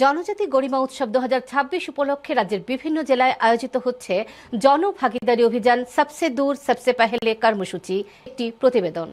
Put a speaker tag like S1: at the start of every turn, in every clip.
S1: জনজাতি গরিমা উৎসব 2026 উপলক্ষে রাজ্যের বিভিন্ন জেলায় আয়োজিত হচ্ছে জনভাগিদারি অভিযান সবসে দূর সবসে পেহলে কর্মসূচি। একটি প্রতিবেদন।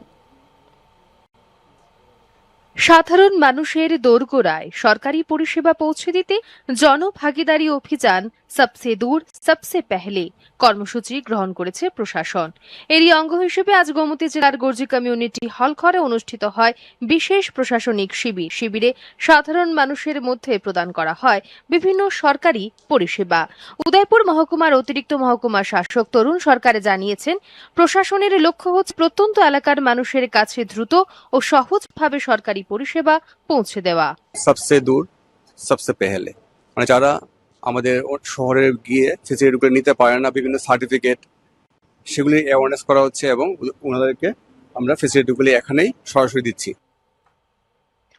S2: সাধারণ মানুষের দোরগোড়ায় সরকারি পরিষেবা পৌঁছে দিতে জনভাগিদারি অভিযান সবসে দূর সবসে পেহলে কর্মসূচি গ্রহণ করেছে প্রশাসন। এরই অঙ্গ হিসেবে আজ গোমতী জেলার গর্জি কমিউনিটি হল ঘরে অনুষ্ঠিত হয় বিশেষ প্রশাসনিক শিবির। শিবিরে সাধারণ মানুষের মধ্যে প্রদান করা হয় বিভিন্ন সরকারি পরিষেবা। উদয়পুর মহকুমার অতিরিক্ত মহকুমা শাসক তরুণ সরকার জানিয়েছেন, প্রশাসনের লক্ষ্য হচ্ছে প্রত্যন্ত এলাকার মানুষের কাছে দ্রুত ও সহজভাবে সরকারি পরিষেবা পৌঁছে দেওয়া।
S3: সবসে দূর সবসে পেহলে মানে যারা আমাদের শহরে গিয়ে ফেসিলিটি নিতে পারে না, বিভিন্ন সার্টিফিকেট, সেগুলি অ্যাওয়ারনেস করা হচ্ছে এবং ওনাদেরকে আমরা ফেসিলিটিগুলি এখানেই সরাসরি দিচ্ছি।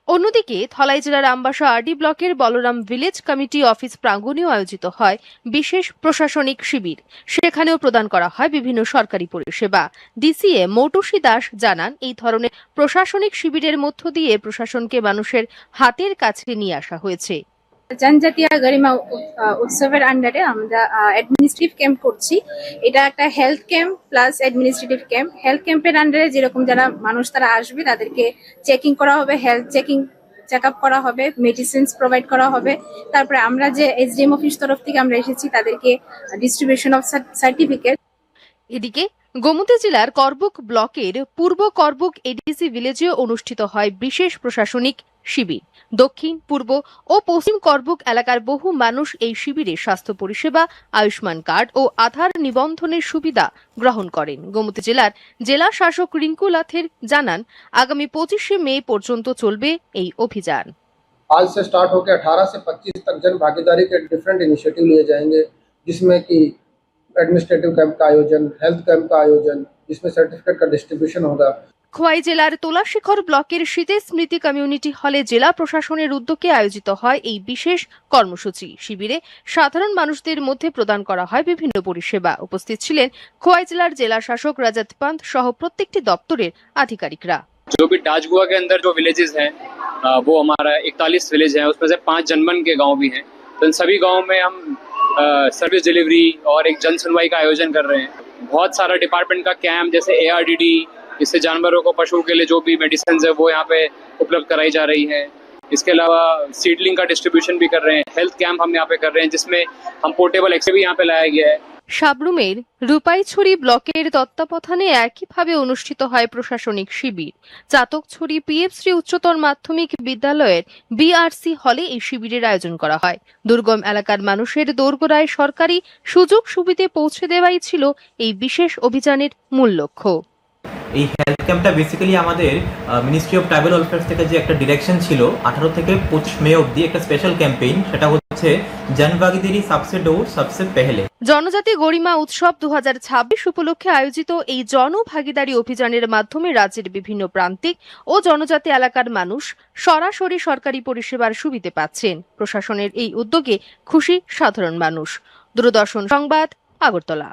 S2: অন্যদিকে ধলাই জেলার আমবাসা আরডি ব্লকের বলরাম ভিলেজ কমিটি অফিস প্রাঙ্গণেও আয়োজিত হয় বিশেষ প্রশাসনিক শিবির। সেখানেও প্রদান করা হয় বিভিন্ন সরকারি পরিষেবা। ডিসিএ মৌটুসী দাস জানান, এই ধরনের প্রশাসনিক শিবিরের মধ্য দিয়ে প্রশাসনকে মানুষের হাতের কাছে নিয়ে আসা হয়েছে।
S4: জনজাতীয় গরিমা উৎসবের আন্ডারে আমরা অ্যাডমিনিস্ট্রেটিভ ক্যাম্প করছি। এটা একটা health camp plus administrative camp. Health ক্যাম্পের আন্ডারে যেরকম যারা মানুষ তারা আসবে তাদেরকে চেকিং করা হবে, হেলথ চেক আপ করা হবে, মেডিসিনস প্রোভাইড করা হবে। তারপরে আমরা যে এসডিএম অফিস তরফ থেকে আমরা এসেছি তাদেরকে ডিস্ট্রিবিউশন অফ সার্টিফিকেট।
S2: এদিকে গোমতী জেলার করবুক ব্লকের পূর্ব করবুক এডিসি ভিলেজে অনুষ্ঠিত হয় বিশেষ প্রশাসনিক শিবির। দক্ষিণ, পূর্ব ও পশ্চিম করবুক এলাকার বহু মানুষ এই শিবিরে স্বাস্থ্য পরিষেবা, আয়ুষ্মান কার্ড ও আধার নিবন্ধনের সুবিধা গ্রহণ করেন। গোমতী জেলার জেলা শাসক রিঙ্কু লাথের জানান, আগামী 25শে মে পর্যন্ত চলবে এই অভিযান।
S5: आज से स्टार्ट होकर 18 से 25 तक जन भागीदारी के डिफरेंट इनिशिएटिव लिए जाएंगे, जिसमें कि एडमिनिस्ट्रेटिव कैंप का आयोजन, हेल्थ कैंप का आयोजन, जिसमें सर्टिफिकेट का डिस्ट्रीब्यूशन होगा।
S2: খোয়াই জেলার তোলাশিখর ব্লকের শীতে স্মৃতি কমিউনিটি হলে জেলা প্রশাসনের উদ্যোগে আয়োজিত হয় এই বিশেষ কর্মসূচি। শিবিরে সাধারণ মানুষদের মধ্যে প্রদান করা হয় বিভিন্ন পরিষেবা। উপস্থিত ছিলেন খোয়াই জেলার জেলা শাসক রাজত পান্ত সহ প্রত্যেকটি দপ্তরের আধিকারিকরা।
S6: जो भी डाचगुआ के अंदर जो विलेजेस हैं वो हमारा 41 विलेज है, उसमें से 5 जनमन के गांव भी हैं। तो इन सभी गांव में हम सर्विस डिलीवरी और एक जन सुनवाई का आयोजन कर रहे हैं। बहुत सारा डिपार्टमेंट का कैंप जैसे ARDD, इससे जानवरों को, पशुओं के लिए जो भी मेडिसिन है वो यहाँ पे उपलब्ध कराई जा रही है। इसके अलावा सीडलिंग का डिस्ट्रीब्यूशन भी कर रहे हैं। हेल्थ कैंप हम यहाँ पे कर रहे हैं, जिसमें हम पोर्टेबल एक्सरे भी यहाँ पे लाया गया है।
S2: সাবরুমের রূপাইছড়ি ব্লকের তত্ত্বাবধানে একইভাবে অনুষ্ঠিত হয় প্রশাসনিক শিবির। চাতকছড়ি পিএফশ্রী উচ্চতর মাধ্যমিক বিদ্যালয়ের বিআরসি হলে এই শিবিরের আয়োজন করা হয়। দুর্গম এলাকার মানুষের দোরগোড়ায় সরকারি সুযোগ সুবিধা পৌঁছে দেওয়াই ছিল এই বিশেষ অভিযানের মূল লক্ষ্য।
S7: এই হেলথ ক্যাম্পটা বেসিক্যালি আমাদের মিনিস্ট্রি অফ ট্রাইবাল ওয়েলফেয়ার থেকে যে একটা ডিরেকশন ছিল 18 থেকে 25 মে অবধি একটা স্পেশাল ক্যাম্পেইন, সেটা হচ্ছে জনভাগিদারি সবসে দূর সবসে পেহলে।
S2: জনজাতি গরিমা উৎসব 2026 উপলক্ষে আয়োজিত এই জনভাগিদারি অভিযানের মাধ্যমে রাজ্যের বিভিন্ন প্রান্তিক ও জনজাতি এলাকার মানুষ সরাসরি সরকারি পরিষেবার সুবিধা পাচ্ছেন। প্রশাসনের এই উদ্যোগে খুশি সাধারণ মানুষ। দূরদর্শন সংবাদ, আগরতলা।